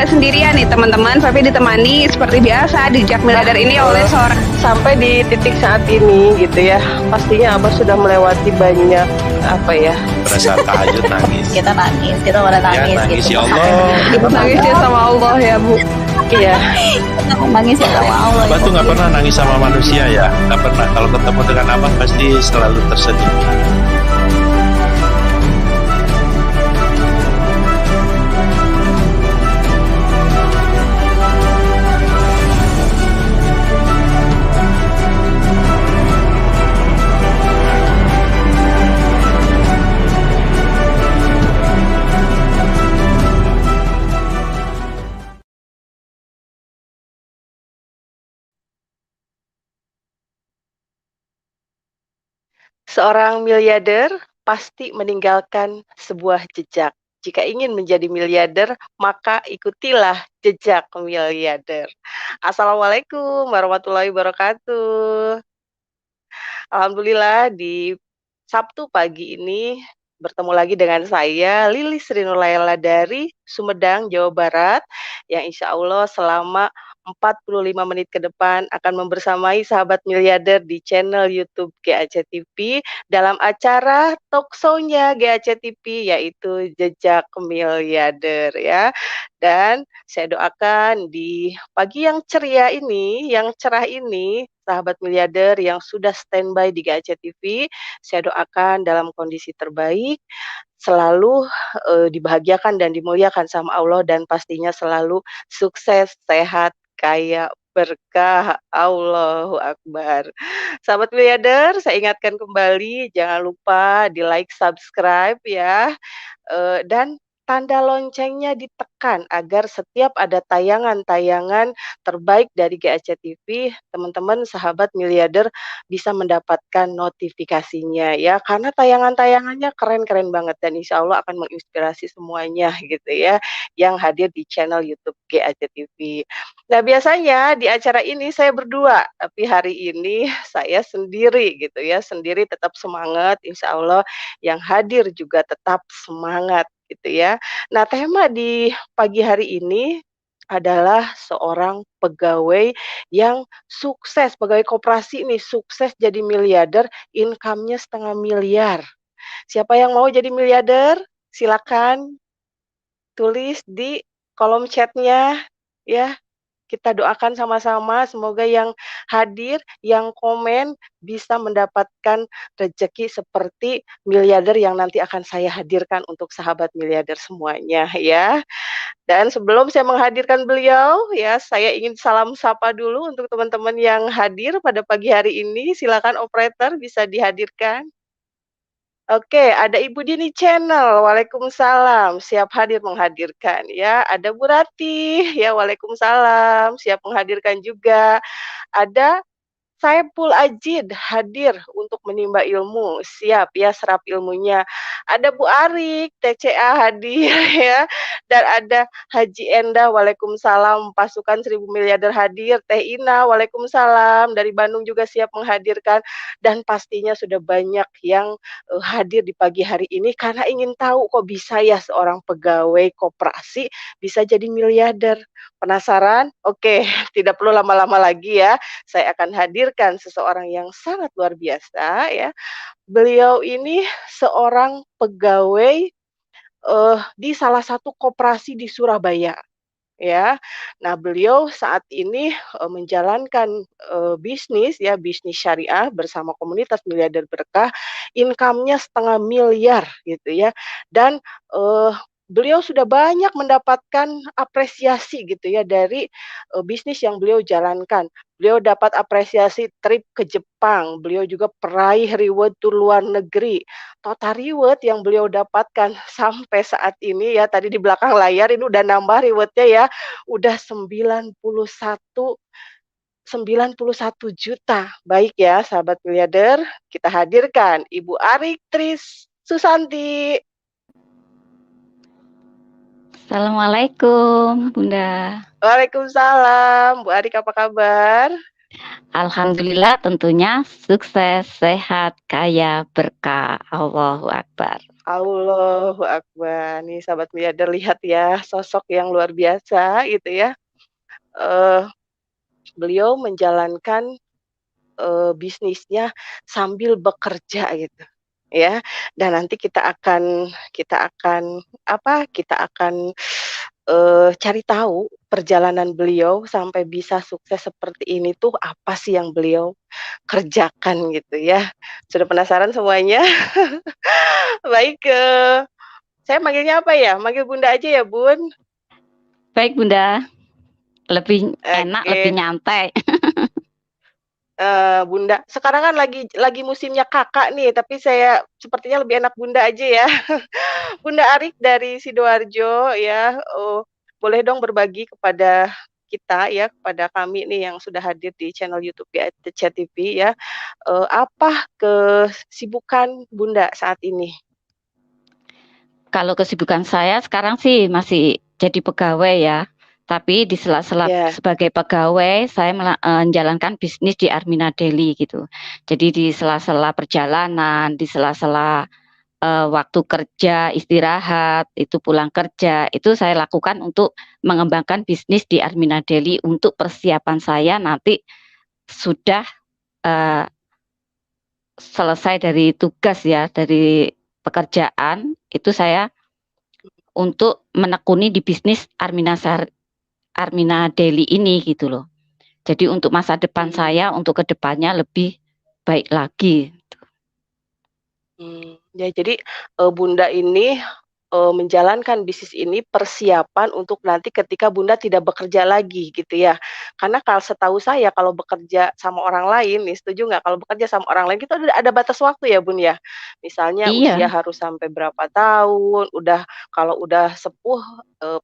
nggak sendirian nih teman-teman, tapi ditemani seperti biasa di Jak Miliarder ini oleh seorang. Sampai di titik saat ini gitu ya, pastinya Abah sudah melewati banyak apa ya. Pada saat tahajud nangis. Kita pada nangis, Ya, nangis gitu. ya Allah. Ibu nangis ya sama Allah ya Bu. Iya. Nangis ya sama Allah. Abah tuh nggak pernah nangis sama manusia ya, nggak pernah. Kalau ketemu dengan Abah pasti selalu tersenyum. Seorang miliarder pasti meninggalkan sebuah jejak. Jika ingin menjadi miliarder, maka ikutilah jejak miliarder. Assalamualaikum warahmatullahi wabarakatuh. Alhamdulillah di Sabtu pagi ini bertemu lagi dengan saya Lilis Rinulaila dari Sumedang, Jawa Barat, yang insya Allah selama 45 menit ke depan akan membersamai sahabat miliarder di channel YouTube GAC TV dalam acara talkshow-nya GAC TV yaitu Jejak Miliarder ya. Dan saya doakan di pagi yang ceria ini, yang cerah ini, sahabat miliarder yang sudah standby di GAC TV, saya doakan dalam kondisi terbaik, selalu dibahagiakan dan dimuliakan sama Allah dan pastinya selalu sukses, sehat, kaya, berkah. Allahu Akbar. Sahabat miliarder, saya ingatkan kembali jangan lupa di-like, subscribe ya, dan tanda loncengnya ditekan agar setiap ada tayangan-tayangan terbaik dari GAC TV, teman-teman sahabat miliarder bisa mendapatkan notifikasinya ya. Karena tayangan-tayangannya keren-keren banget dan insya Allah akan menginspirasi semuanya gitu ya, yang hadir di channel YouTube GAC TV. Nah, biasanya di acara ini saya berdua, tapi hari ini saya sendiri gitu ya, sendiri tetap semangat, insya Allah yang hadir juga tetap semangat gitu ya. Nah, tema di pagi hari ini adalah seorang pegawai yang sukses, pegawai koperasi nih, sukses jadi miliarder, income-nya 500 000 000. Siapa yang mau jadi miliarder? Silakan tulis di kolom chat-nya ya. Kita doakan sama-sama semoga yang hadir, yang komen bisa mendapatkan rezeki seperti miliarder yang nanti akan saya hadirkan untuk sahabat miliarder semuanya ya. Dan sebelum saya menghadirkan beliau ya, saya ingin salam sapa dulu untuk teman-teman yang hadir pada pagi hari ini. Silakan operator bisa dihadirkan. Oke, ada Ibu Dini Channel, waalaikumsalam, siap hadir menghadirkan ya. Ada Bu Ratih, ya waalaikumsalam, siap menghadirkan juga. Ada Saiful Ajid hadir untuk menimba ilmu, siap ya serap ilmunya. Ada Bu Arik, TCA hadir ya, dan ada Haji Endah, waalaikumsalam, pasukan 1000 miliarder hadir, Teh Ina, waalaikumsalam, dari Bandung juga siap menghadirkan, dan pastinya sudah banyak yang hadir di pagi hari ini karena ingin tahu kok bisa ya seorang pegawai koperasi bisa jadi miliarder. Penasaran? Oke, tidak perlu lama-lama lagi ya. Saya akan hadirkan seseorang yang sangat luar biasa ya. Beliau ini seorang pegawai, di salah satu koperasi di Surabaya, ya. Nah, beliau saat ini, menjalankan, bisnis ya, bisnis syariah bersama komunitas miliarder berkah, income-nya 500 000 000 gitu ya. Dan, beliau sudah banyak mendapatkan apresiasi gitu ya dari, bisnis yang beliau jalankan. Beliau dapat apresiasi trip ke Jepang, beliau juga peraih reward tour luar negeri. Total reward yang beliau dapatkan sampai saat ini ya, tadi di belakang layar ini udah nambah reward-nya ya, udah 91 juta. Baik ya sahabat miliarder, kita hadirkan Ibu Arik Tris Susanti. Assalamualaikum, Bunda. Waalaikumsalam, Bu Arik apa kabar? Alhamdulillah tentunya sukses, sehat, kaya, berkah. Allahu Akbar. Allahu Akbar. Nih sahabat miliarder lihat ya, sosok yang luar biasa gitu ya. Eee, Beliau menjalankan, bisnisnya sambil bekerja gitu, ya. Dan nanti kita akan cari tahu perjalanan beliau sampai bisa sukses seperti ini tuh apa sih yang beliau kerjakan gitu ya. Sudah penasaran semuanya? Baik, saya manggilnya apa ya? Manggil Bunda aja ya, Bun? Baik Bunda, lebih enak, lebih Oke, nyantai. Bunda. Sekarang kan lagi musimnya Kakak nih, tapi saya sepertinya lebih enak Bunda aja ya. Bunda Arik dari Sidoarjo ya, boleh dong berbagi kepada kita ya, kepada kami nih yang sudah hadir di channel YouTube GACET TV ya, apa kesibukan Bunda saat ini? Kalau kesibukan saya sekarang sih masih jadi pegawai ya. Tapi di sela-sela Ya, sebagai pegawai saya menjalankan bisnis di Armina Daily gitu. Jadi di sela-sela perjalanan, di sela-sela waktu kerja, istirahat, itu pulang kerja, itu saya lakukan untuk mengembangkan bisnis di Armina Daily untuk persiapan saya nanti sudah eee, selesai dari tugas ya, dari pekerjaan, itu saya untuk menekuni di bisnis Armina Daily ini gitu loh. Jadi untuk masa depan mmm. saya, untuk kedepannya lebih baik lagi. Ya jadi, Bunda ini, menjalankan bisnis ini persiapan untuk nanti ketika Bunda tidak bekerja lagi gitu ya. Karena kalau setahu saya kalau bekerja sama orang lain nih, setuju nggak kalau bekerja sama orang lain kita udah ada batas waktu ya, Bun, ya? Misalnya usia Iya, harus sampai berapa tahun, kalau udah sepuh,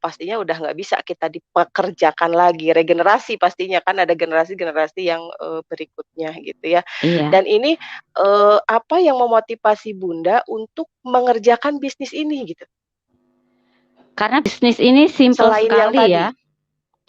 pastinya udah nggak bisa kita dipekerjakan lagi, regenerasi pastinya kan ada generasi-generasi yang, berikutnya gitu ya. iya. Dan ini apa yang memotivasi Bunda untuk mengerjakan bisnis ini gitu? Karena bisnis ini simpel Selain yang sekali tadi? ya.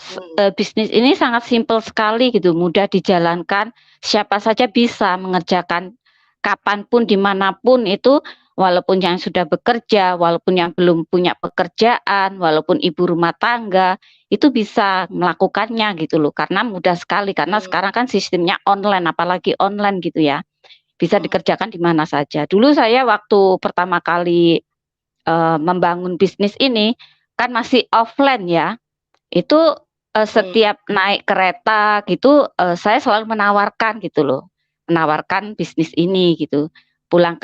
Mhm, Bisnis ini sangat simpel sekali gitu, mudah dijalankan, siapa saja bisa mengerjakan kapanpun, dimanapun itu, walaupun yang sudah bekerja, walaupun yang belum punya pekerjaan, walaupun ibu rumah tangga, itu bisa melakukannya gitu loh, karena mudah sekali, karena mmm, sekarang kan sistemnya online, apalagi online gitu ya, bisa mhm, dikerjakan di mana saja. Dulu saya waktu pertama kali, membangun bisnis ini, kan masih offline ya, itu, mmm, setiap naik kereta gitu, saya selalu menawarkan gitu loh, menawarkan bisnis ini gitu. Pulang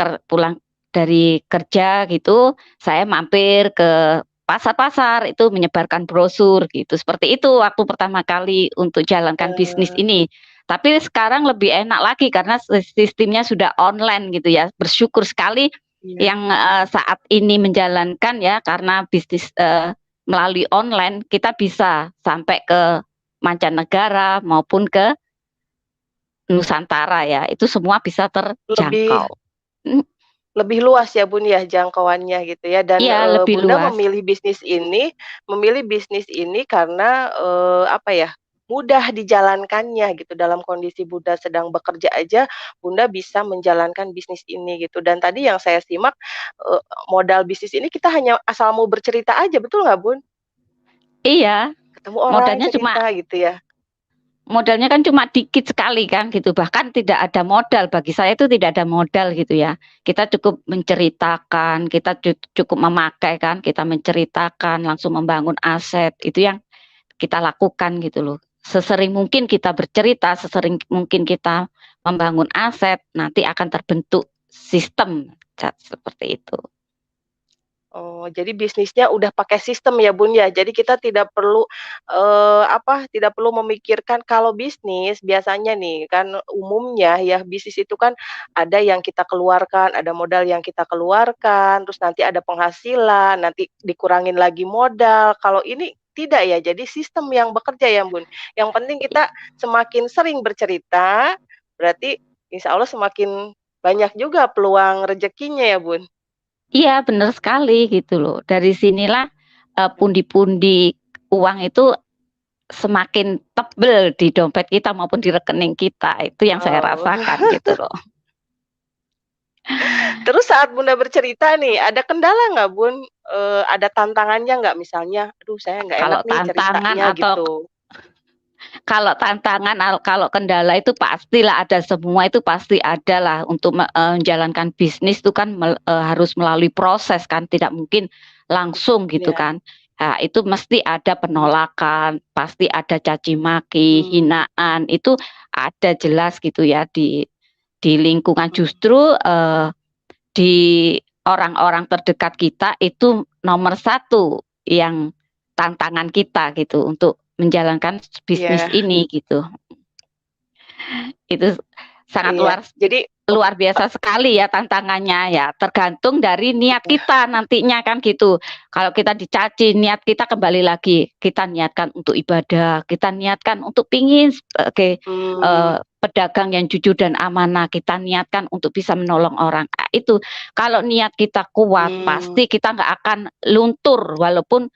dari kerja gitu, saya mampir ke pasar-pasar itu menyebarkan brosur gitu, seperti itu waktu pertama kali untuk jalankan bisnis eee, ini. Tapi sekarang lebih enak lagi karena sistemnya sudah online gitu ya. Bersyukur sekali iya, yang, saat ini menjalankan ya karena bisnis, melalui online kita bisa sampai ke mancanegara maupun ke Nusantara ya, itu semua bisa lebih terjangkau. Mhm, lebih luas ya, Bun, ya jangkauannya gitu ya dan, iya lebih Bunda luas. memilih bisnis ini karena, apa ya, mudah dijalankannya gitu dalam kondisi Bunda sedang bekerja aja, Bunda bisa menjalankan bisnis ini gitu dan tadi yang saya simak, eee, modal bisnis ini kita hanya asal mau bercerita aja, betul nggak, Bun? Iya, Ketemu orang modalnya cuma cerita gitu ya? modalnya kan cuma dikit sekali kan gitu, bahkan tidak ada modal, bagi saya itu tidak ada modal gitu ya. Kita cukup menceritakan, kita cukup memakai kan, kita menceritakan, langsung membangun aset, itu yang kita lakukan gitu loh. Sesering mungkin kita bercerita, sesering mungkin kita membangun aset, nanti akan terbentuk sistem, seperti itu. Oh, jadi bisnisnya udah pakai sistem ya, Bun, ya? Jadi kita tidak perlu, tidak perlu memikirkan kalau bisnis biasanya nih kan umumnya ya, bisnis itu kan ada yang kita keluarkan, ada modal yang kita keluarkan, terus nanti ada penghasilan, nanti dikurangin lagi modal. Kalau ini tidak ya, jadi sistem yang bekerja ya, Bun? Yang penting kita semakin sering bercerita, berarti insya Allah semakin banyak juga peluang rezekinya ya, Bun? Iya, benar sekali gitu loh. Dari sinilah, pundi-pundi uang itu semakin tebel di dompet kita maupun di rekening kita, itu yang saya Oh. rasakan gitu loh. Terus saat Bunda bercerita nih, ada kendala nggak Bun? Ada tantangannya nggak misalnya, "Aduh saya nggak enak Kalau nih tantangan ceritanya," atau gitu? kalau tantangan, kalau kendala itu pastilah ada, semua itu pasti ada lah untuk menjalankan bisnis itu kan harus melalui proses kan, tidak mungkin langsung gitu Iya. kan. Nah, itu mesti ada Mmm. penolakan, pasti ada caci maki, Mmm. hinaan, itu ada jelas gitu ya di lingkungan. Mhm. Justru, di orang-orang terdekat kita itu nomor satu yang tantangan kita gitu untuk menjalankan bisnis Iya. ini gitu. Itu sangat Iya. Jadi luar biasa sekali ya tantangannya ya, tergantung dari niat iya. kita nantinya kan gitu. Kalau kita dicaci, niat kita kembali lagi, kita niatkan untuk ibadah, kita niatkan untuk pingin sebagai Mmm. pedagang yang jujur dan amanah, kita niatkan untuk bisa menolong orang. Itu kalau niat kita kuat, Mmm. pasti kita nggak akan luntur walaupun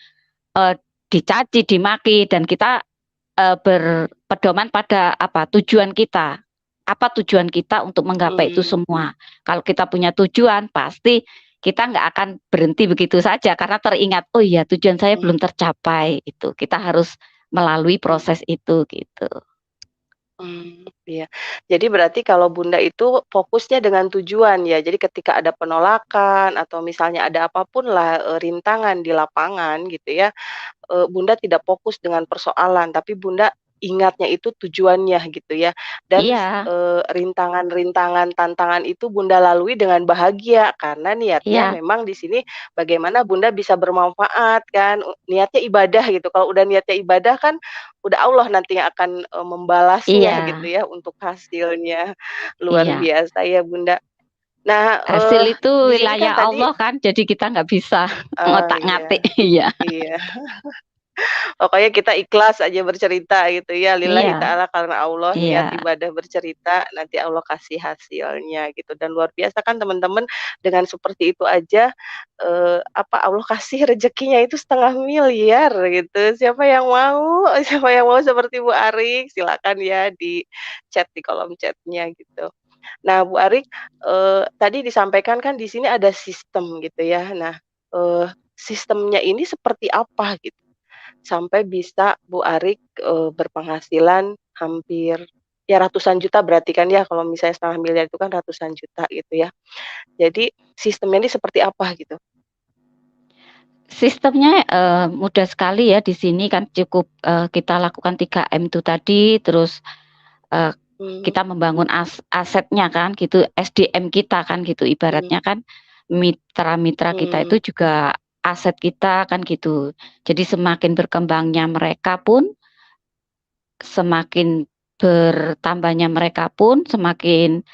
dicaci, dimaki, dan kita berpedoman pada apa, tujuan kita. Apa tujuan kita untuk menggapai itu Mmm. semua. Kalau kita punya tujuan, pasti kita nggak akan berhenti begitu saja karena teringat, "Oh iya tujuan saya Mmm. belum tercapai," itu. Kita harus melalui Mmm. proses itu, gitu. Iya. Jadi berarti kalau Bunda itu fokusnya dengan tujuan ya. Jadi ketika ada penolakan atau misalnya ada apapun lah, rintangan di lapangan gitu ya, Bunda tidak fokus dengan persoalan, tapi Bunda ingatnya itu tujuannya gitu ya. Dan Iya, rintangan-rintangan, tantangan itu Bunda lalui dengan bahagia karena niatnya iya, memang di sini bagaimana Bunda bisa bermanfaat kan, niatnya ibadah gitu. Kalau udah niatnya ibadah kan udah Allah nanti yang akan, membalasnya gitu iya, ya untuk hasilnya. Luar iya. biasa ya Bunda. Nah, Hasil itu di sini kan wilayah tadi Allah kan, jadi kita nggak bisa oh ngotak-ngatik. iya, Iya, iya. Pokoknya kita ikhlas aja bercerita gitu ya, lillahi iya, ta'ala karena Allah, niat iya, ibadah bercerita, nanti Allah kasih hasilnya gitu. Dan luar biasa kan teman-teman, dengan seperti itu aja, apa, Allah kasih rezekinya itu 500 miliar gitu. Siapa yang mau siapa yang mau seperti Bu Arik, silakan ya di chat, di kolom chat-nya gitu. Nah Bu Arik, tadi disampaikan kan di sini ada sistem gitu ya. Nah, sistemnya ini seperti apa gitu? Sampai bisa Bu Arik, berpenghasilan hampir ya ratusan juta berarti kan ya kalau misalnya 500 miliar itu kan ratusan juta gitu ya. Jadi sistemnya ini seperti apa gitu? sistemnya, mudah sekali ya di sini kan cukup, kita lakukan 3M itu tadi, terus, eee, Mmm. kita membangun asetnya kan gitu, SDM kita kan gitu, Mmm. ibaratnya kan mitra-mitra kita Mmm. itu juga aset kita kan gitu. Jadi semakin berkembangnya mereka pun, semakin bertambahnya mereka pun, semakin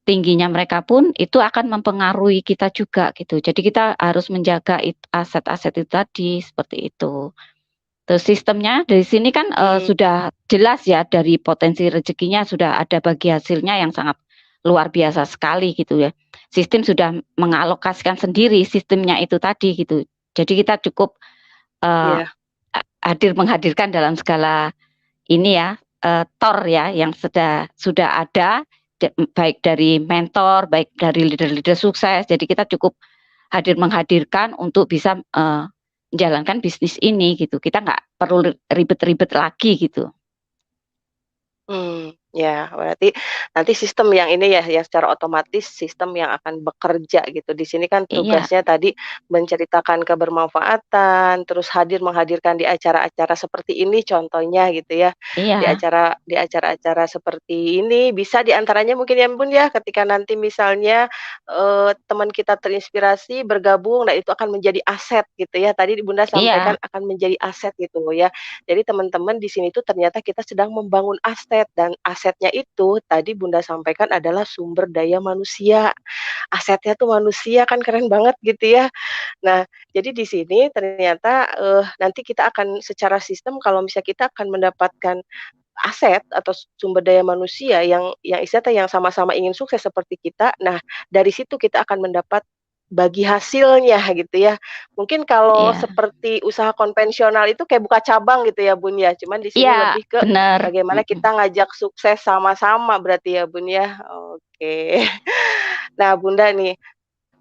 tingginya mereka pun, itu akan mempengaruhi kita juga gitu. Jadi kita harus menjaga aset-aset itu tadi, seperti itu. Terus sistemnya dari sini kan, Mmm. sudah jelas ya dari potensi rezekinya sudah ada bagi hasilnya yang sangat luar biasa sekali gitu ya. Sistem sudah mengalokasikan sendiri sistemnya itu tadi gitu. Jadi kita cukup, eee, Iya. menghadirkan dalam segala ini ya, tor ya yang sudah ada, baik dari mentor, baik dari leader-leader sukses. Jadi kita cukup menghadirkan untuk bisa, menjalankan bisnis ini gitu. Kita nggak perlu ribet-ribet lagi gitu. Ya berarti nanti sistem yang ini ya, yang secara otomatis sistem yang akan bekerja gitu. Di sini kan Iya, tugasnya tadi menceritakan kebermanfaatan, terus menghadirkan di acara-acara seperti ini contohnya gitu ya. iya, Di acara-acara seperti ini bisa di antaranya mungkin ya Bun ya, ketika nanti misalnya, teman kita terinspirasi bergabung, nah itu akan menjadi aset gitu ya. Tadi Bunda iya, sampaikan akan menjadi aset gitu ya. Jadi teman-teman di sini tuh ternyata kita sedang membangun aset dan asetnya itu tadi Bunda sampaikan adalah sumber daya manusia. Asetnya tuh manusia kan keren banget gitu ya. Nah, jadi di sini ternyata, nanti kita akan secara sistem kalau misalnya kita akan mendapatkan aset atau sumber daya manusia yang istilahnya yang sama-sama ingin sukses seperti kita. Nah, dari situ kita akan mendapat bagi hasilnya gitu ya. Mungkin kalau Iya. seperti usaha konvensional itu kayak buka cabang gitu ya, Bun, ya. Cuman di sini Iya, lebih ke bener, bagaimana mhm. kita ngajak sukses sama-sama berarti ya, Bun, ya. Oke. Nah, Bunda nih,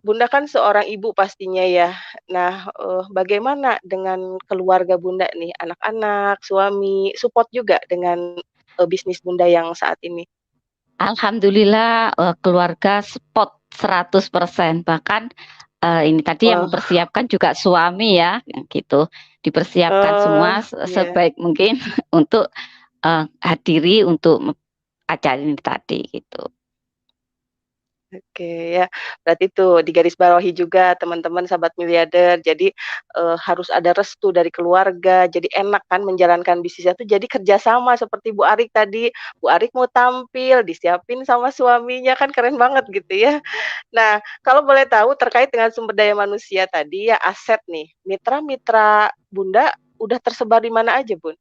Bunda kan seorang ibu pastinya ya. Nah, bagaimana dengan keluarga Bunda nih, anak-anak, suami, support juga dengan, bisnis Bunda yang saat ini? Alhamdulillah, keluarga support 100%, bahkan, ini tadi yang Wah, mempersiapkan juga suami ya, yang gitu. Dipersiapkan semua iya. sebaik mungkin untuk, hadiri untuk acara ini tadi, gitu. Oke ya, berarti tuh digarisbawahi juga teman-teman sahabat miliarder. Jadi, harus ada restu dari keluarga, jadi enak kan menjalankan bisnisnya tuh jadi kerjasama seperti Bu Arik tadi. Bu Arik mau tampil, disiapin sama suaminya, kan keren banget gitu ya. Nah, kalau boleh tahu terkait dengan sumber daya manusia tadi ya, aset nih, mitra-mitra Bunda udah tersebar di mana aja, Bun?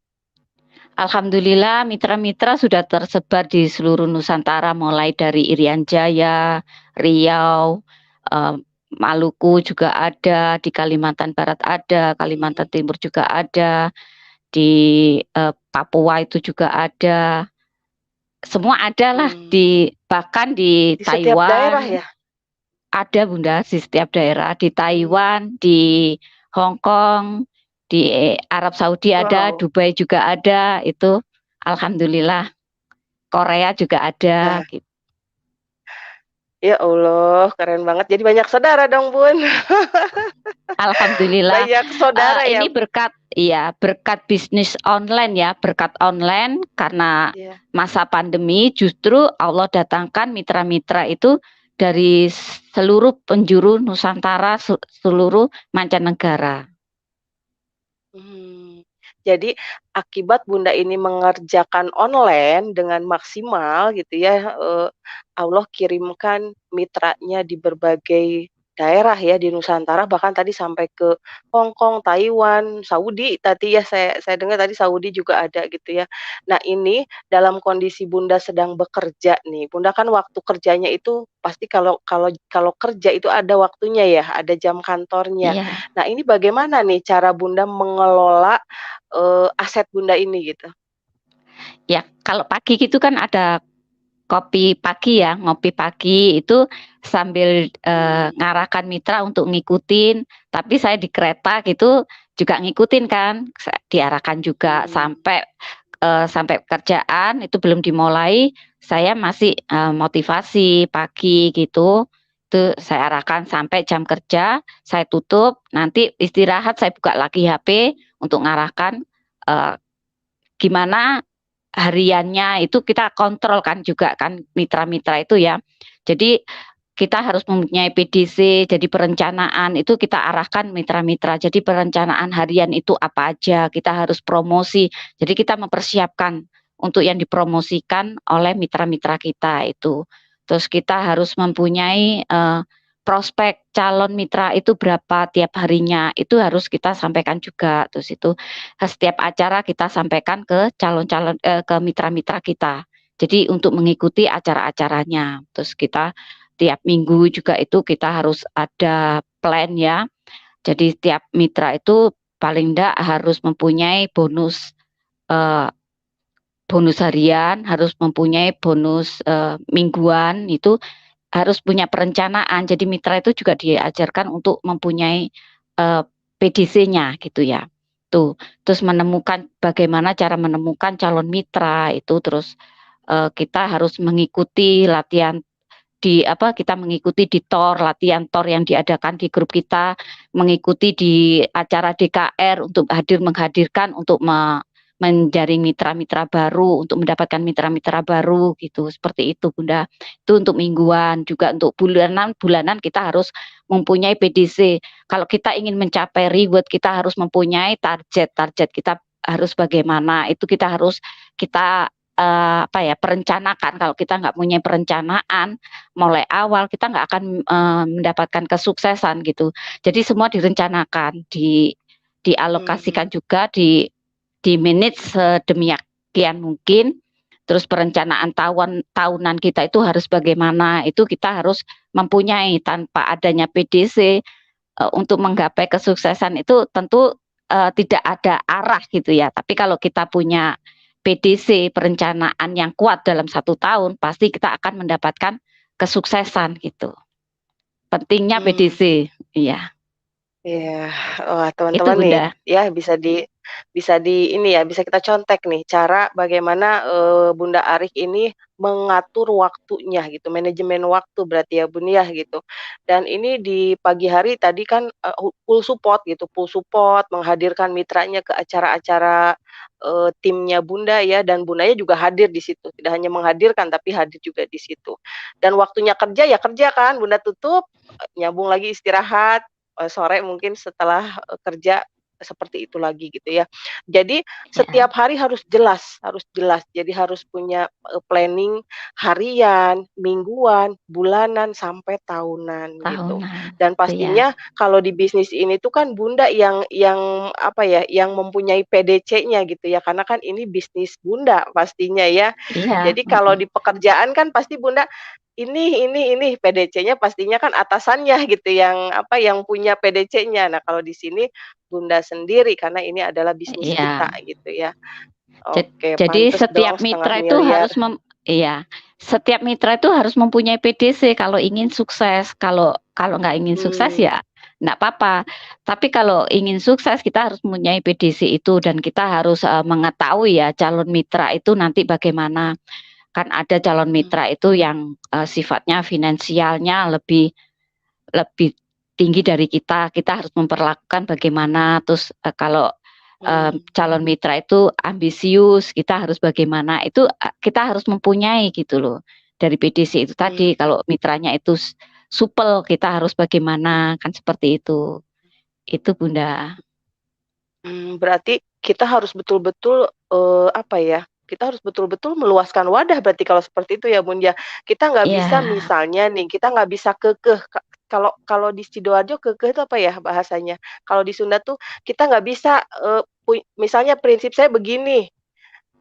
Alhamdulillah mitra-mitra sudah tersebar di seluruh Nusantara mulai dari Irian Jaya, Riau, eee, Maluku juga ada, di Kalimantan Barat ada, Kalimantan Mmm, Timur juga ada, di, Papua itu juga ada, semua ada lah mmm, di bahkan di di setiap daerah Taiwan ya? ada Bunda, di setiap daerah, di Mmm, Taiwan, di Hong Kong, di Arab Saudi ada, wow. Dubai juga ada, itu alhamdulillah. Korea juga ada Wah, gitu. ya Allah, keren banget. Jadi banyak saudara dong, Bun. Alhamdulillah, Banyak saudara ya? ini berkat iya, berkat bisnis online ya, berkat online karena Iya. masa pandemi justru Allah datangkan mitra-mitra itu dari seluruh penjuru Nusantara, seluruh mancanegara. Mmm, jadi akibat Bunda ini mengerjakan online dengan maksimal gitu ya, Allah kirimkan mitranya di berbagai daerah ya di Nusantara bahkan tadi sampai ke Hong Kong, Taiwan, Saudi tadi ya saya dengar tadi Saudi juga ada gitu ya. Nah ini dalam kondisi Bunda sedang bekerja nih, Bunda kan waktu kerjanya itu pasti kalau kerja itu ada waktunya ya, ada jam kantornya. Iya, Nah, ini bagaimana nih cara Bunda mengelola, aset Bunda ini gitu? ya kalau pagi gitu kan ada kopi pagi ya, ngopi pagi itu sambil, Mmm, ngarahkan mitra untuk ngikutin, tapi saya di kereta gitu juga ngikutin kan, diarahkan juga mmm, sampai pekerjaan itu belum dimulai, saya masih, motivasi pagi gitu, itu saya arahkan sampai jam kerja, saya tutup, nanti istirahat saya buka lagi HP untuk ngarahkan, eee, gimana hariannya itu kita kontrol kan juga kan mitra-mitra itu ya. Jadi kita harus mempunyai PDC, jadi perencanaan itu kita arahkan mitra-mitra. Jadi perencanaan harian itu apa aja, kita harus promosi. Jadi kita mempersiapkan untuk yang dipromosikan oleh mitra-mitra kita itu. Terus kita harus mempunyai, prospek calon mitra itu berapa tiap harinya, itu harus kita sampaikan juga. Terus itu setiap acara kita sampaikan ke ke mitra-mitra kita. Jadi untuk mengikuti acara-acaranya. Terus kita tiap minggu juga itu kita harus ada plan ya. Jadi tiap mitra itu paling enggak harus mempunyai bonus, eee, bonus harian, harus mempunyai bonus, mingguan, itu harus punya perencanaan. Jadi mitra itu juga diajarkan untuk mempunyai, PDC-nya gitu ya. Tuh, terus menemukan bagaimana cara menemukan calon mitra itu, terus, kita harus mengikuti latihan kita mengikuti di TOR, latihan TOR yang diadakan di grup kita, mengikuti di acara DKR untuk menghadirkan untuk menjaring mitra-mitra baru, untuk mendapatkan mitra-mitra baru gitu, seperti itu Bunda. Itu untuk mingguan, juga untuk bulanan kita harus mempunyai PDC. Kalau kita ingin mencapai reward, kita harus mempunyai target kita harus bagaimana, itu kita perencanakan. Kalau kita nggak punya perencanaan mulai awal, kita nggak akan, mendapatkan kesuksesan gitu. Jadi semua direncanakan, mhm, dialokasikan juga, di-manage sedemikian mungkin, terus perencanaan tahunan kita itu harus bagaimana, itu kita harus mempunyai. Tanpa adanya PDC untuk menggapai kesuksesan itu tentu tidak ada arah gitu ya. Tapi kalau kita punya PDC, perencanaan yang kuat dalam 1 tahun, pasti kita akan mendapatkan kesuksesan gitu. Pentingnya PDC, iya. Iya, wah Itu teman-teman nih, Bunda. ya bisa di ini ya, bisa kita contek nih cara bagaimana Bunda Arik ini mengatur waktunya gitu, manajemen waktu berarti ya Bun ya gitu. Dan ini di pagi hari tadi kan full support gitu, full support menghadirkan mitranya ke acara-acara timnya Bunda ya, dan Bundanya juga hadir di situ. Tidak hanya menghadirkan tapi hadir juga di situ. Dan waktunya kerja ya kerja kan, Bunda tutup, nyambung lagi istirahat. Sore mungkin setelah kerja seperti itu lagi gitu ya. Jadi setiap hari harus jelas. Jadi harus punya planning harian, mingguan, bulanan, sampai tahunan gitu. Tahunan, Dan iya. pastinya kalau di bisnis ini tuh kan Bunda yang apa ya, yang mempunyai PDC-nya gitu ya, karena kan ini bisnis Bunda pastinya ya. Iya, Jadi kalau di pekerjaan kan pasti Bunda ini PDC-nya pastinya kan atasannya gitu yang apa, yang punya PDC-nya. Nah, kalau di sini Bunda sendiri karena ini adalah bisnis kita iya. gitu ya. Oke, Jadi pantes setiap dong setengah mitra itu miliar. harus setiap mitra itu harus mempunyai PDC kalau ingin sukses. Kalau nggak ingin sukses ya nggak apa-apa. Tapi kalau ingin sukses kita harus mempunyai PDC itu, dan kita harus mengetahui ya calon mitra itu nanti bagaimana. Kan ada calon mitra itu yang sifatnya finansialnya lebih tinggi dari kita harus memperlakukan bagaimana. Terus kalau calon mitra itu ambisius, kita harus bagaimana, itu kita harus mempunyai gitu loh. Dari PDC itu tadi, kalau mitranya itu supel, kita harus bagaimana, kan seperti itu. Itu Bunda. Berarti kita harus betul-betul apa ya, kita harus betul-betul meluaskan wadah berarti kalau seperti itu ya Bun ya. Kita nggak bisa Iya. misalnya nih, kita nggak bisa kekeh, kalau di Sidoarjo kekeh itu apa ya bahasanya? Kalau di Sunda tuh kita nggak bisa, misalnya prinsip saya begini,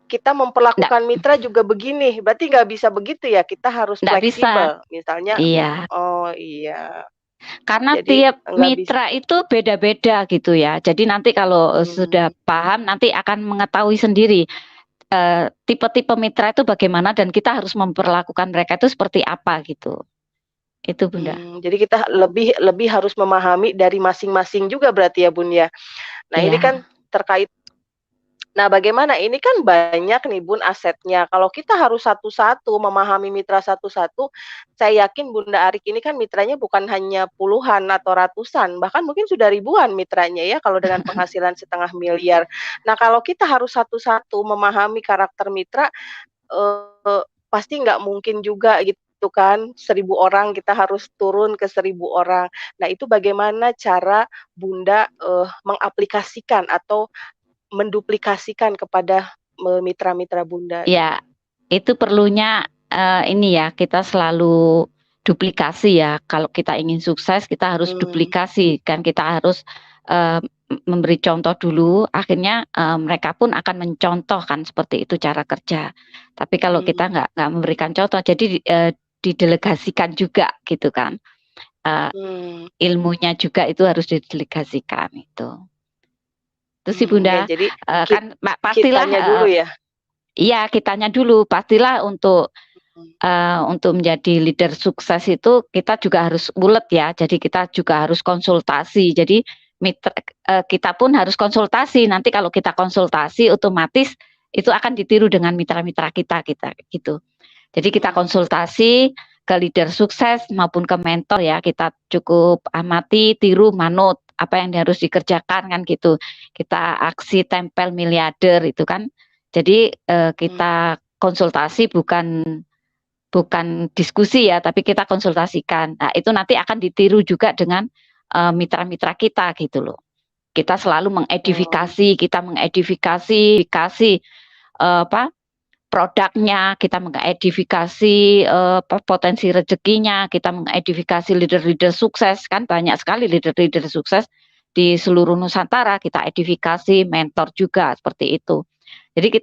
kita memperlakukan mitra juga begini, berarti nggak bisa begitu ya, kita harus Nggak bisa. fleksibel misalnya. Iya. Oh iya. Karena Jadi tiap nggak bisa. mitra itu beda-beda gitu ya. Jadi nanti kalau sudah paham, nanti akan mengetahui sendiri tipe-tipe mitra itu bagaimana, dan kita harus memperlakukan mereka itu seperti apa gitu. Itu Bunda. Jadi kita lebih harus memahami dari masing-masing juga berarti ya Bun ya. Nah ini kan terkait. Nah bagaimana, ini kan banyak nih Bun asetnya. Kalau kita harus satu-satu memahami mitra satu-satu, saya yakin Bunda Arik ini kan mitranya bukan hanya puluhan atau ratusan, bahkan mungkin sudah ribuan mitranya ya kalau dengan penghasilan 1,5 miliar. Nah kalau kita harus satu-satu memahami karakter mitra, pasti nggak mungkin juga gitu kan, 1.000 orang kita harus turun ke 1.000 orang. Nah itu bagaimana cara Bunda mengaplikasikan atau menduplikasikan kepada mitra-mitra Bunda? Ya, itu perlunya ini ya, kita selalu duplikasi ya. Kalau kita ingin sukses, kita harus duplikasi, kan kita harus memberi contoh dulu. Akhirnya mereka pun akan mencontohkan seperti itu cara kerja. Tapi kalau kita nggak memberikan contoh, jadi didelegasikan juga gitu kan. Ilmunya juga itu harus didelegasikan itu. Terus si Bunda, jadi kan pastilah kitanya dulu ya. Iya, kitanya dulu pastilah untuk menjadi leader sukses itu kita juga harus bulat ya. Jadi kita juga harus konsultasi. Jadi mitra, kita pun harus konsultasi. Nanti kalau kita konsultasi otomatis itu akan ditiru dengan mitra-mitra kita gitu. Jadi kita konsultasi ke leader sukses maupun ke mentor ya. Kita cukup amati, tiru, manut apa yang harus dikerjakan kan gitu. Kita aksi tempel miliarder itu kan. Jadi kita konsultasi bukan diskusi ya, tapi kita konsultasikan. Nah, itu nanti akan ditiru juga dengan mitra-mitra kita gitu loh. Kita selalu mengedifikasi, produknya, kita mengedifikasi potensi rezekinya, kita mengedifikasi leader-leader sukses, kan banyak sekali leader-leader sukses di seluruh Nusantara, kita edifikasi, mentor juga seperti itu. Jadi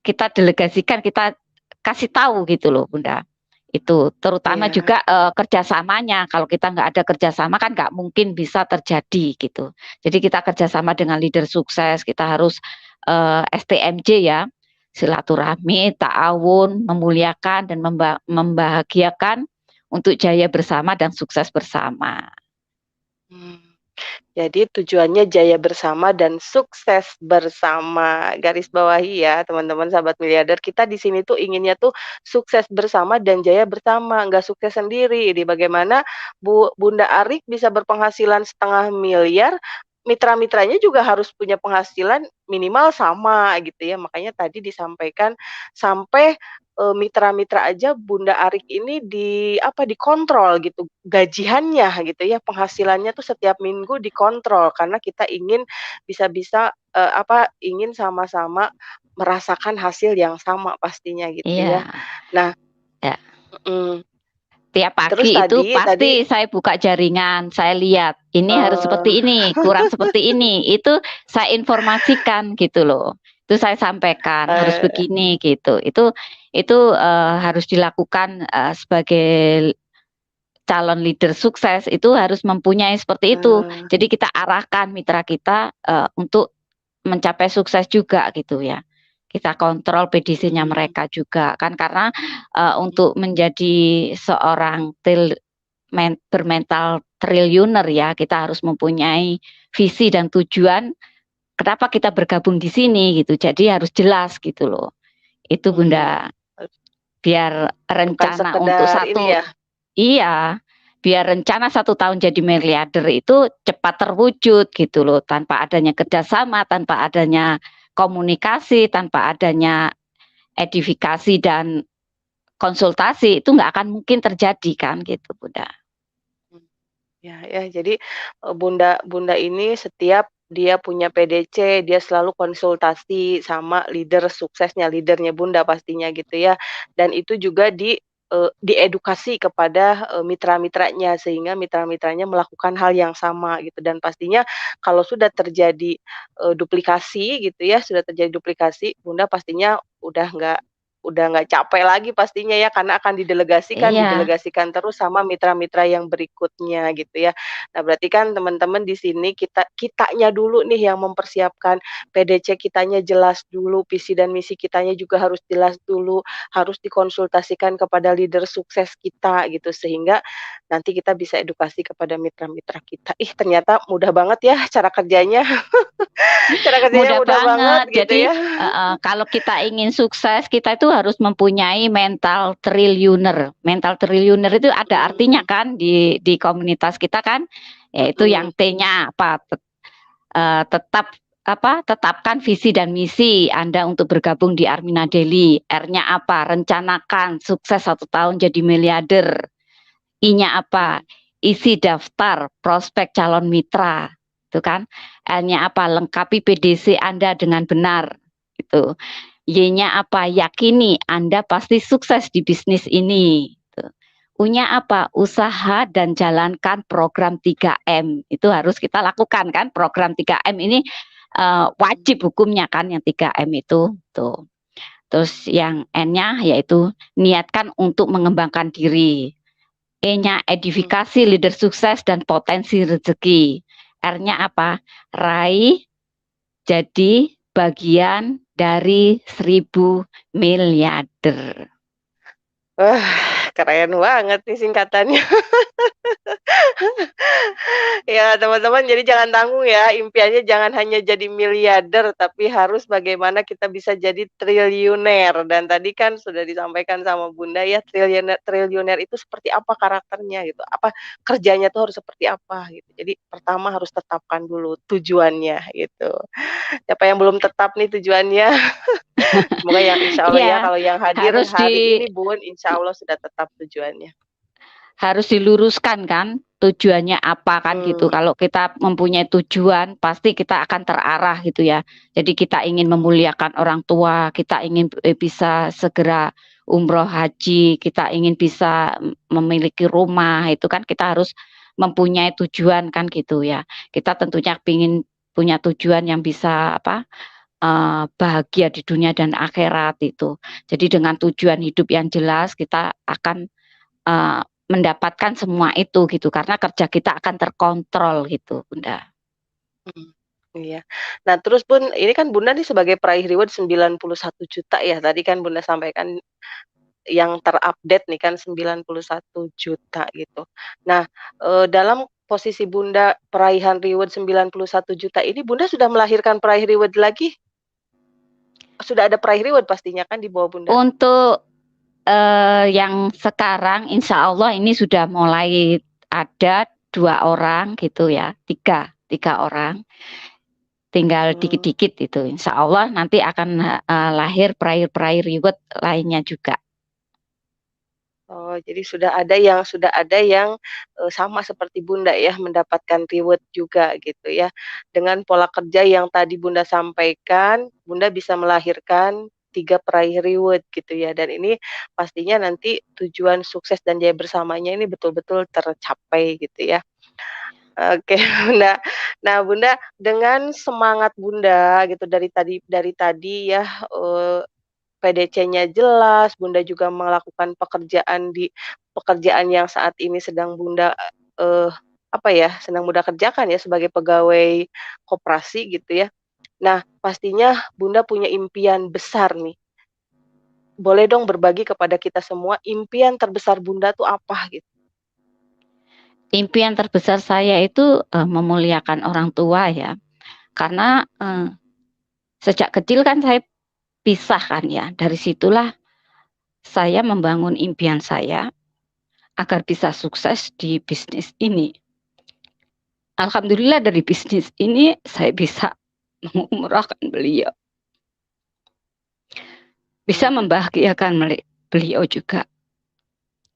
kita delegasikan, kita kasih tahu gitu loh Bunda. Itu terutama Iya. juga kerjasamanya. Kalau kita nggak ada kerjasama kan nggak mungkin bisa terjadi gitu. Jadi kita kerjasama dengan leader sukses, kita harus STMJ ya, silaturahmi, ta'awun, memuliakan dan membahagiakan untuk jaya bersama dan sukses bersama. Jadi tujuannya jaya bersama dan sukses bersama. Garis bawahi ya teman-teman sahabat miliarder, kita di sini tuh inginnya tuh sukses bersama dan jaya bersama, nggak sukses sendiri. Ini bagaimana Bunda Arik bisa berpenghasilan 500 miliar, mitra-mitranya juga harus punya penghasilan minimal sama gitu ya. Makanya tadi disampaikan sampai mitra-mitra aja Bunda Arik ini dikontrol gitu gajiannya gitu ya, penghasilannya tuh setiap minggu dikontrol karena kita ingin bisa-bisa ingin sama-sama merasakan hasil yang sama pastinya gitu ya. Iya. Nah, Ya. terus Tiap pagi itu tadi pasti saya buka jaringan, saya lihat ini harus seperti ini, kurang seperti ini, itu saya informasikan gitu loh. Itu saya sampaikan harus begini gitu. Itu harus dilakukan sebagai calon leader sukses itu harus mempunyai seperti itu. Jadi kita arahkan mitra kita untuk mencapai sukses juga gitu ya. Kita kontrol PDC-nya mereka juga kan, karena untuk menjadi seorang bermental triliuner ya, kita harus mempunyai visi dan tujuan kenapa kita bergabung di sini gitu. Jadi harus jelas gitu loh. Itu Bunda. Biar rencana untuk satu ya. Iya, biar rencana 1 tahun jadi miliarder itu cepat terwujud gitu loh, tanpa adanya kerjasama, tanpa adanya komunikasi, tanpa adanya edifikasi dan konsultasi, itu nggak akan mungkin terjadi kan gitu Bunda. Ya, jadi Bunda ini setiap dia punya PDC, dia selalu konsultasi sama leader suksesnya, leadernya Bunda pastinya gitu ya. Dan itu juga diedukasi kepada mitra-mitranya sehingga mitra-mitranya melakukan hal yang sama gitu. Dan pastinya kalau sudah terjadi duplikasi gitu ya, sudah terjadi duplikasi, Bunda pastinya udah nggak capek lagi pastinya ya, karena akan didelegasikan terus sama mitra-mitra yang berikutnya gitu ya. Nah, berarti kan teman-teman di sini kitanya dulu nih yang mempersiapkan PDC kitanya jelas dulu, visi dan misi kitanya juga harus jelas dulu, harus dikonsultasikan kepada leader sukses kita gitu, sehingga nanti kita bisa edukasi kepada mitra-mitra kita. Ih, ternyata mudah banget ya cara kerjanya. Cara kerjanya mudah banget gitu Jadi ya. kalau kita ingin sukses, kita itu harus mempunyai mental triliuner. Mental triliuner itu ada artinya kan di komunitas kita kan, yaitu yang T-nya apa? Tetapkan visi dan misi Anda untuk bergabung di Armina Daily. R-nya apa? Rencanakan sukses 1 tahun jadi miliarder. I-nya apa? Isi daftar prospek calon mitra. Itu kan. L-nya apa? Lengkapi PDC Anda dengan benar. Gitu. Y-nya apa? Yakini Anda pasti sukses di bisnis ini. Gitu. U-nya apa? Usaha dan jalankan program 3M. Itu harus kita lakukan kan. Program 3M ini wajib hukumnya kan yang 3M itu. Tuh. Terus yang N-nya yaitu niatkan untuk mengembangkan diri. E-nya edifikasi leader sukses dan potensi rezeki. R-nya apa? Raih jadi bagian dari 1000 miliarder. Wah, keren banget nih singkatannya. Ya, teman-teman, jadi jangan tanggung ya, impiannya jangan hanya jadi miliarder, tapi harus bagaimana kita bisa jadi triliuner. Dan tadi kan sudah disampaikan sama Bunda ya, triliuner itu seperti apa karakternya gitu, apa kerjanya tuh harus seperti apa gitu. Jadi pertama harus tetapkan dulu tujuannya gitu. Siapa yang belum tetap nih tujuannya? Semoga yang insya Allah ya, kalau yang hadir hari ini Bun, insya Allah sudah tetap tujuannya. Harus diluruskan kan tujuannya apa kan gitu. Kalau kita mempunyai tujuan pasti kita akan terarah gitu ya. Jadi kita ingin memuliakan orang tua, kita ingin bisa segera umroh haji, kita ingin bisa memiliki rumah, itu kan kita harus mempunyai tujuan kan gitu ya. Kita tentunya ingin punya tujuan yang bisa bahagia di dunia dan akhirat itu. Jadi dengan tujuan hidup yang jelas kita akan mendapatkan semua itu gitu, karena kerja kita akan terkontrol gitu, Bunda. Iya. Nah, terus Bun, ini kan Bunda nih sebagai peraih reward 91 juta ya, tadi kan Bunda sampaikan yang terupdate nih kan 91 juta gitu. Nah, dalam posisi Bunda peraihan reward 91 juta ini, Bunda sudah melahirkan peraih reward lagi? Sudah ada peraih reward pastinya kan di bawah Bunda? Untuk yang sekarang insya Allah ini sudah mulai ada 2 orang gitu ya, tiga orang. Tinggal dikit-dikit itu, insya Allah nanti akan lahir peraih reward lainnya juga. Oh, jadi sudah ada yang sama seperti Bunda ya, mendapatkan reward juga gitu ya. Dengan pola kerja yang tadi Bunda sampaikan, Bunda bisa melahirkan 3 peraih reward gitu ya, dan ini pastinya nanti tujuan sukses dan jaya bersamanya ini betul-betul tercapai gitu ya. Oke, Bunda. Nah, Bunda, dengan semangat Bunda gitu dari tadi ya, PDC-nya jelas, Bunda juga melakukan pekerjaan yang saat ini sedang Bunda, apa ya, sedang Bunda kerjakan ya sebagai pegawai koperasi gitu ya. Nah, pastinya Bunda punya impian besar nih. Boleh dong berbagi kepada kita semua impian terbesar Bunda tuh apa gitu? Impian terbesar saya itu memuliakan orang tua ya, karena sejak kecil kan saya pisah kan ya, dari situlah saya membangun impian saya agar bisa sukses di bisnis ini. Alhamdulillah dari bisnis ini saya bisa mengumrahkan beliau, bisa membahagiakan beliau juga.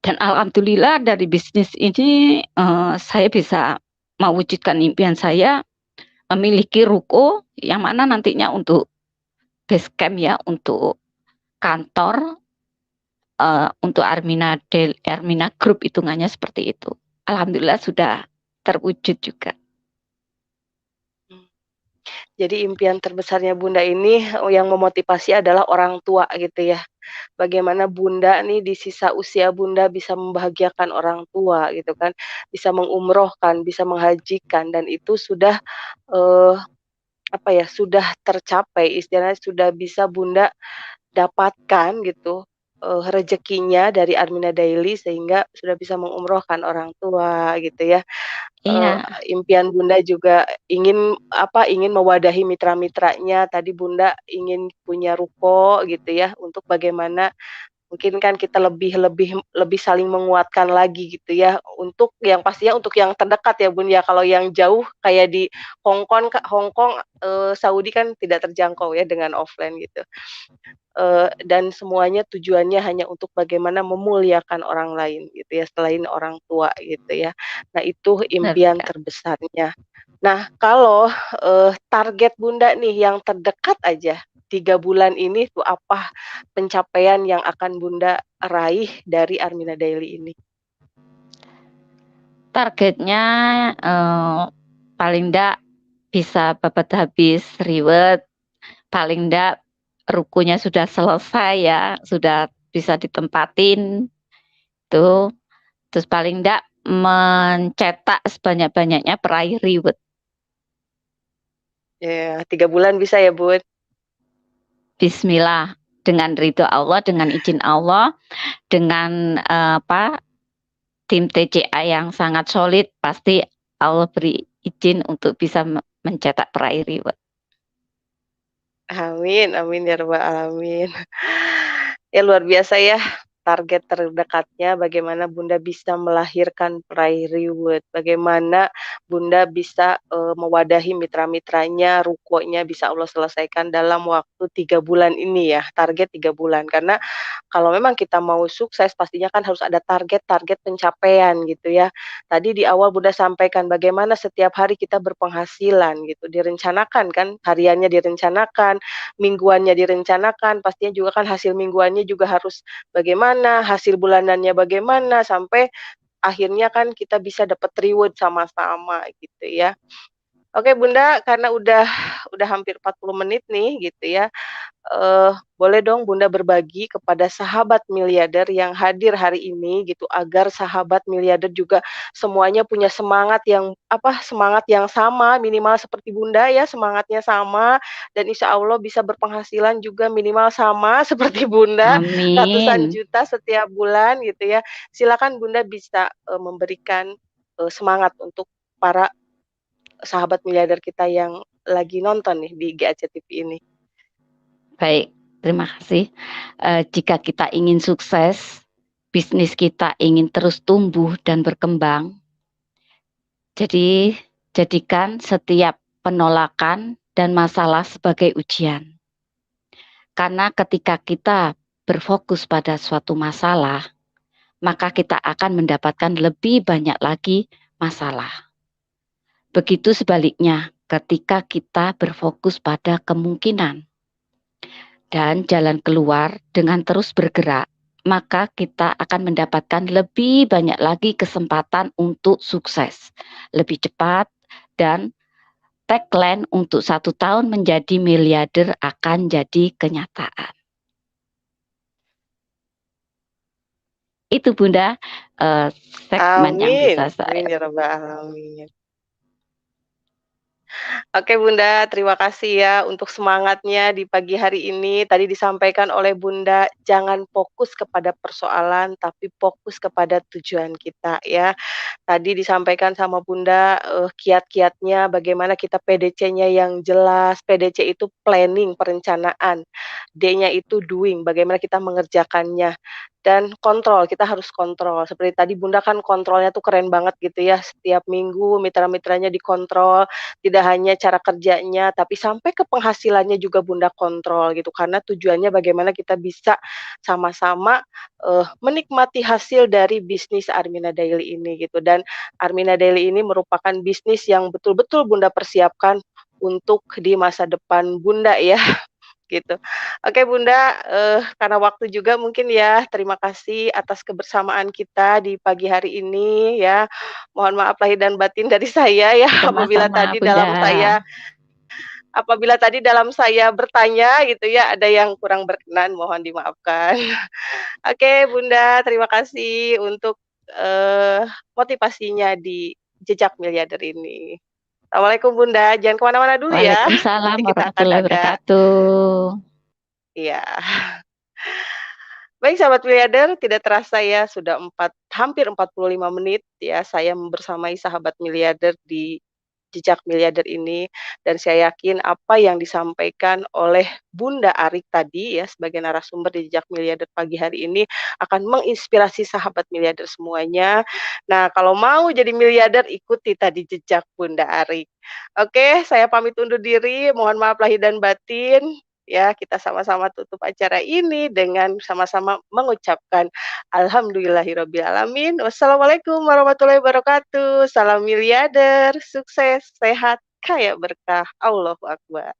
Dan alhamdulillah dari bisnis ini saya bisa mewujudkan impian saya memiliki ruko yang mana nantinya untuk base camp ya, untuk kantor, untuk Armina Group hitungannya seperti itu. Alhamdulillah sudah terwujud juga. Jadi impian terbesarnya Bunda ini yang memotivasi adalah orang tua gitu ya. Bagaimana Bunda nih di sisa usia Bunda bisa membahagiakan orang tua gitu kan, bisa mengumrohkan, bisa menghajikan, dan itu sudah, eee, apa ya, sudah tercapai, istilahnya sudah bisa Bunda dapatkan gitu, rezekinya dari Armina Daily sehingga sudah bisa mengumrohkan orang tua gitu ya. Eee, Iya, Impian Bunda juga ingin, apa, ingin mewadahi mitra-mitranya, tadi Bunda ingin punya ruko gitu ya, untuk bagaimana mungkin kan kita lebih lebih lebih saling menguatkan lagi gitu ya, untuk yang pastinya untuk yang terdekat ya Bun ya, kalau yang jauh kayak di Hong Kong, Saudi kan tidak terjangkau ya dengan offline gitu. Dan semuanya tujuannya hanya untuk bagaimana memuliakan orang lain gitu ya, selain orang tua gitu ya. Nah, itu benar impian sekali. terbesarnya. Nah, kalau, target Bunda nih yang terdekat aja, 3 bulan ini tuh apa pencapaian yang akan Bunda raih dari Armina Daily ini? Targetnya paling enggak bisa dapat habis reward, paling enggak rukunya sudah selesai ya, sudah bisa ditempatin tuh. Terus paling enggak mencetak sebanyak-banyaknya peraih reward. Ya, 3 bulan bisa ya, Bun? Bismillah, dengan ridho Allah, dengan izin Allah, dengan tim TCA yang sangat solid, pasti Allah beri izin untuk bisa mencetak peraih reward. Amin amin ya rabbal alamin. Ya luar biasa ya, target terdekatnya bagaimana Bunda bisa melahirkan peraih reward, bagaimana Bunda bisa, mewadahi mitra-mitranya, rukonya bisa Allah selesaikan dalam waktu 3 bulan ini ya, target 3 bulan. Karena kalau memang kita mau sukses pastinya kan harus ada target-target pencapaian gitu ya. Tadi di awal Bunda sampaikan bagaimana setiap hari kita berpenghasilan gitu, direncanakan kan, hariannya direncanakan, mingguannya direncanakan, pastinya juga kan hasil mingguannya juga harus bagaimana, hasil bulanannya bagaimana, sampai akhirnya kan kita bisa dapat reward sama-sama gitu ya. Oke Bunda, karena udah hampir 40 menit nih gitu ya, boleh dong Bunda berbagi kepada sahabat miliarder yang hadir hari ini gitu, agar sahabat miliarder juga semuanya punya semangat yang apa, semangat yang sama minimal seperti Bunda ya, semangatnya sama dan insya Allah bisa berpenghasilan juga minimal sama seperti Bunda, ratusan Amin. juta setiap bulan gitu ya. Silakan Bunda bisa, memberikan, semangat untuk para sahabat miliarder kita yang lagi nonton nih di GAC TV ini. Baik, terima kasih. Jika kita ingin sukses, bisnis kita ingin terus tumbuh dan berkembang, jadi jadikan setiap penolakan dan masalah sebagai ujian. Karena ketika kita berfokus pada suatu masalah, maka kita akan mendapatkan lebih banyak lagi masalah. Begitu sebaliknya, ketika kita berfokus pada kemungkinan dan jalan keluar dengan terus bergerak, maka kita akan mendapatkan lebih banyak lagi kesempatan untuk sukses, lebih cepat, dan tagline untuk 1 tahun menjadi miliarder akan jadi kenyataan. Itu Bunda, segmen yang Amin, bisa saya. amin ya rabbal alamin. Oke Bunda, terima kasih ya untuk semangatnya di pagi hari ini. Tadi disampaikan oleh Bunda, jangan fokus kepada persoalan, tapi fokus kepada tujuan kita ya. Tadi disampaikan sama Bunda, kiat-kiatnya bagaimana kita PDC-nya yang jelas. PDC itu planning, perencanaan. D-nya itu doing, bagaimana kita mengerjakannya. Dan kontrol, kita harus kontrol. Seperti tadi Bunda kan kontrolnya tuh keren banget gitu ya. Setiap minggu mitra-mitranya dikontrol, tidak hanya cara kerjanya, tapi sampai ke penghasilannya juga Bunda kontrol gitu. Karena tujuannya bagaimana kita bisa sama-sama, menikmati hasil dari bisnis Armina Daily ini gitu. Dan Armina Daily ini merupakan bisnis yang betul-betul Bunda persiapkan untuk di masa depan Bunda ya, gitu. Oke Bunda, karena waktu juga mungkin ya, terima kasih atas kebersamaan kita di pagi hari ini ya. Mohon maaf lahir dan batin dari saya ya, Sama-sama Bunda. apabila tadi dalam saya bertanya gitu ya, ada yang kurang berkenan, mohon dimaafkan. Oke Bunda, terima kasih untuk, motivasinya di Jejak Miliarder ini. Assalamualaikum Bunda, jangan ke mana-mana dulu ya, Waalaikumsalam nanti kita akan warahmatullahi ada wabarakatuh. iya. Baik sahabat miliarder, tidak terasa ya sudah hampir 45 menit ya saya membersamai sahabat miliarder di Jejak Miliarder ini dan saya yakin apa yang disampaikan oleh Bunda Arik tadi ya sebagai narasumber di Jejak Miliarder pagi hari ini akan menginspirasi sahabat miliarder semuanya. Nah, kalau mau jadi miliarder ikuti tadi jejak Bunda Arik. Oke, saya pamit undur diri, mohon maaf lahir dan batin. Ya, kita sama-sama tutup acara ini dengan sama-sama mengucapkan alhamdulillahirabbil alamin. Wassalamualaikum warahmatullahi wabarakatuh. Salam miliarder, sukses, sehat, kaya berkah. Allahu akbar.